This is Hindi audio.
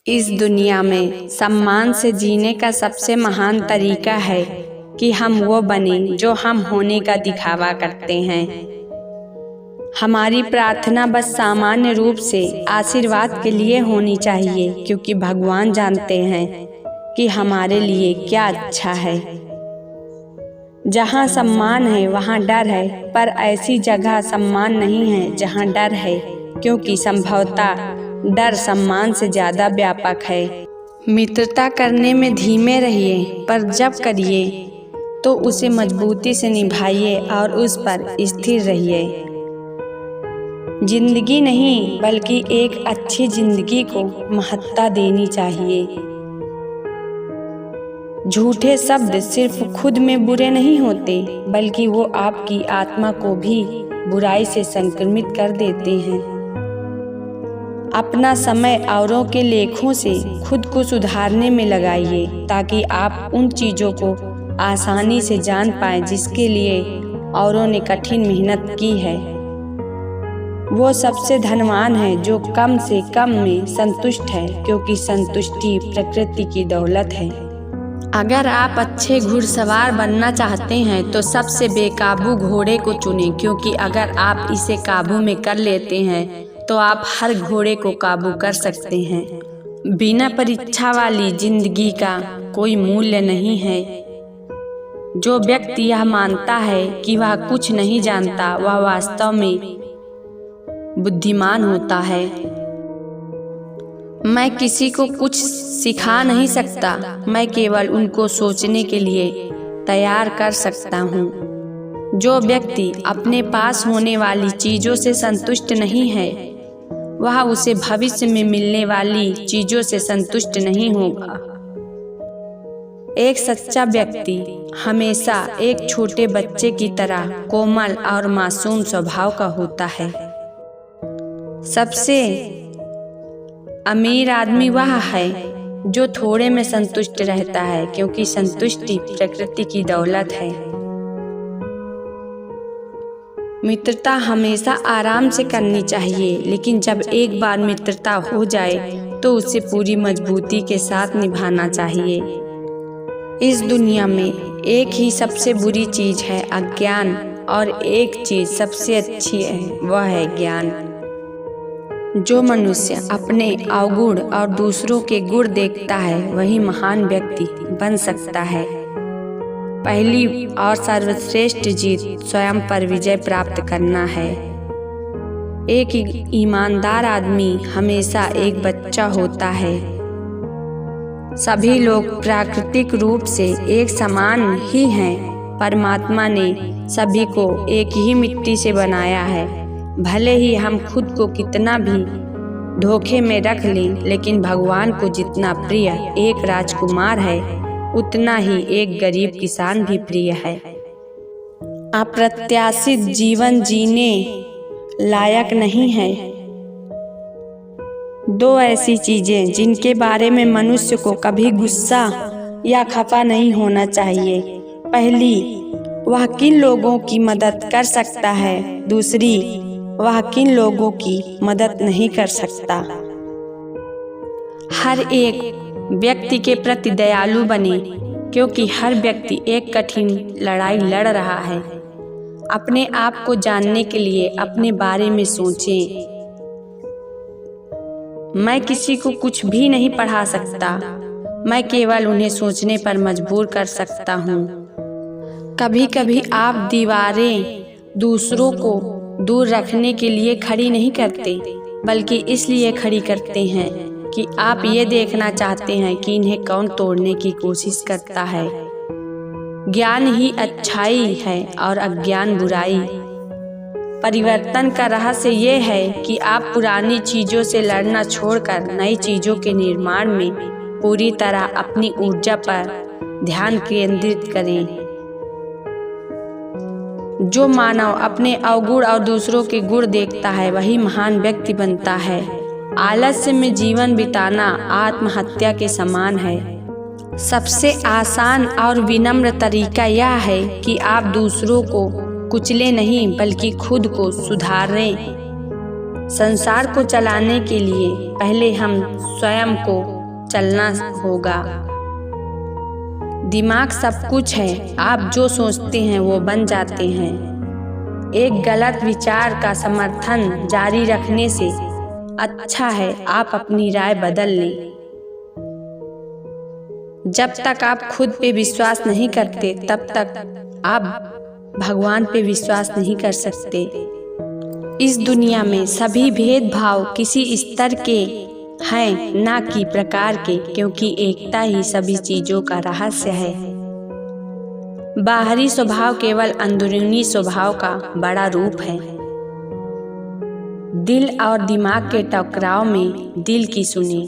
इस दुनिया में सम्मान से जीने का सबसे महान तरीका है कि हम वो बने जो हम होने का दिखावा करते हैं। हमारी प्रार्थना बस सामान्य रूप से आशीर्वाद के लिए होनी चाहिए, क्योंकि भगवान जानते हैं कि हमारे लिए क्या अच्छा है। जहाँ सम्मान है वहाँ डर है, पर ऐसी जगह सम्मान नहीं है जहाँ डर है, क्योंकि संभवतः डर सम्मान से ज़्यादा व्यापक है। मित्रता करने में धीमे रहिए, पर जब करिए तो उसे मजबूती से निभाइए और उस पर स्थिर रहिए। जिंदगी नहीं बल्कि एक अच्छी जिंदगी को महत्ता देनी चाहिए। झूठे शब्द सिर्फ खुद में बुरे नहीं होते, बल्कि वो आपकी आत्मा को भी बुराई से संक्रमित कर देते हैं। अपना समय औरों के लेखों से खुद को सुधारने में लगाइए, ताकि आप उन चीज़ों को आसानी से जान पाएं जिसके लिए औरों ने कठिन मेहनत की है। वो सबसे धनवान है जो कम से कम में संतुष्ट है, क्योंकि संतुष्टि प्रकृति की दौलत है। अगर आप अच्छे घुड़सवार बनना चाहते हैं तो सबसे बेकाबू घोड़े को चुनें, क्योंकि अगर आप इसे काबू में कर लेते हैं तो आप हर घोड़े को काबू कर सकते हैं। बिना परीक्षा वाली जिंदगी का कोई मूल्य नहीं है। जो व्यक्ति यह मानता है कि वह कुछ नहीं जानता, वह वास्तव में बुद्धिमान होता है। मैं किसी को कुछ सिखा नहीं सकता, मैं केवल उनको सोचने के लिए तैयार कर सकता हूँ। जो व्यक्ति अपने पास होने वाली चीज़ों से संतुष्ट नहीं है, वह उसे भविष्य में मिलने वाली चीज़ों से संतुष्ट नहीं होगा। एक सच्चा व्यक्ति हमेशा एक छोटे बच्चे की तरह कोमल और मासूम स्वभाव का होता है। सबसे अमीर आदमी वह है जो थोड़े में संतुष्ट रहता है, क्योंकि संतुष्टि प्रकृति की दौलत है। मित्रता हमेशा आराम से करनी चाहिए, लेकिन जब एक बार मित्रता हो जाए तो उसे पूरी मजबूती के साथ निभाना चाहिए। इस दुनिया में एक ही सबसे बुरी चीज़ है अज्ञान, और एक चीज़ सबसे अच्छी है, वह है ज्ञान। जो मनुष्य अपने अवगुण और दूसरों के गुण देखता है, वही महान व्यक्ति बन सकता है। पहली और सर्वश्रेष्ठ जीत स्वयं पर विजय प्राप्त करना है। एक ईमानदार आदमी हमेशा एक बच्चा होता है। सभी लोग प्राकृतिक रूप से एक समान ही हैं। परमात्मा ने सभी को एक ही मिट्टी से बनाया है। भले ही हम खुद को कितना भी धोखे में रख लें, लेकिन भगवान को जितना प्रिय एक राजकुमार है, उतना ही एक गरीब किसान भी प्रिय है। अप्रत्याशित जीवन जीने लायक नहीं है। दो ऐसी चीजें जिनके बारे में मनुष्य को कभी गुस्सा या खफा नहीं होना चाहिए। पहली, वह किन लोगों की मदद कर सकता है। दूसरी, वह किन लोगों की मदद नहीं कर सकता। हर एक व्यक्ति के प्रति दयालु बने, क्योंकि हर व्यक्ति एक कठिन लड़ाई लड़ रहा है। अपने आप को जानने के लिए अपने बारे में सोचें। मैं किसी को कुछ भी नहीं पढ़ा सकता, मैं केवल उन्हें सोचने पर मजबूर कर सकता हूँ। कभी कभी आप दीवारें दूसरों को दूर रखने के लिए खड़ी नहीं करते, बल्कि इसलिए खड़ी करते हैं कि आप ये देखना चाहते हैं कि इन्हें कौन तोड़ने की कोशिश करता है। ज्ञान ही अच्छाई है और अज्ञान बुराई। परिवर्तन का रहस्य ये है कि आप पुरानी चीज़ों से लड़ना छोड़कर नई चीज़ों के निर्माण में पूरी तरह अपनी ऊर्जा पर ध्यान केंद्रित करें। जो मानव अपने अवगुण और दूसरों के गुण देखता है, वही महान व्यक्ति बनता है। आलस्य में जीवन बिताना आत्महत्या के समान है। सबसे आसान और विनम्र तरीका यह है कि आप दूसरों को कुचले नहीं, बल्कि खुद को सुधारें। संसार को चलाने के लिए पहले हम स्वयं को चलना होगा। दिमाग सब कुछ है, आप जो सोचते हैं वो बन जाते हैं। एक गलत विचार का समर्थन जारी रखने से अच्छा है आप अपनी राय बदल लें। जब तक आप खुद पे विश्वास नहीं करते तब तक आप भगवान पे विश्वास नहीं कर सकते। इस दुनिया में सभी भेदभाव किसी स्तर के हैं, ना कि प्रकार के, क्योंकि एकता ही सभी चीजों का रहस्य है। बाहरी स्वभाव केवल अंदरूनी स्वभाव का बड़ा रूप है। दिल और दिमाग के टकराव में दिल की सुनिए।